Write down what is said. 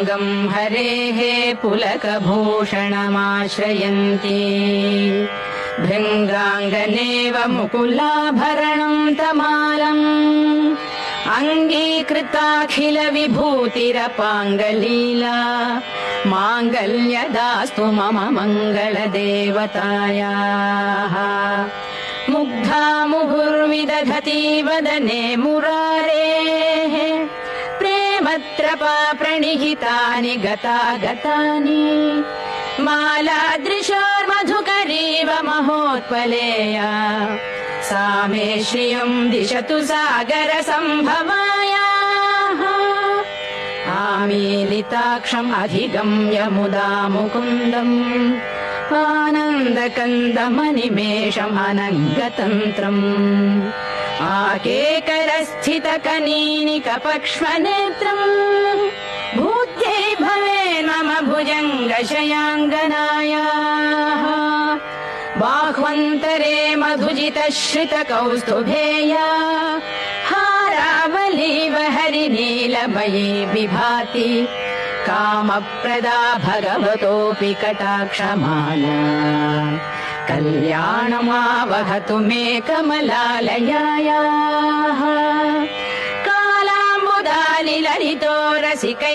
गम् हरेः पुलकभूषणमाश्रयन्ति भृङ्गाङ्गनेव मुकुलाभरणम् तमालम् अङ्गीकृताखिलविभूतिरपाङ्गलीला माङ्गल्यदास्तु मम मङ्गलदेवतायाः मुग्धा मुहुर्विदधति वदने मुरारेः प्रेमत्रपा प्रणिहितानि गतागतानि मालादृशोर्मधुकरीव महोत्पलेया सा मे श्रियम् दिशतु सागरसम्भवायाः आमीलिताक्षम् अधिगम्य मुदा मुकुन्दम् आनन्दकन्दमनिमेषमनङ्गतन्त्रम् आकेकरस्थितकनीनिकपक्ष्मनेत्रम् भूत्यै भवेन्मम भुजङ्गशयाङ्गनायाः बाह्वन्तरे मधुजितश्रितकौस्तुभेया हारावलीव हरिनीलमयी विभाति कामप्रदा भगवतोऽपि कटाक्षमाला कल्याणमावहतु मे कमलालयायाः कालाम्बुदालिललितो रसिकै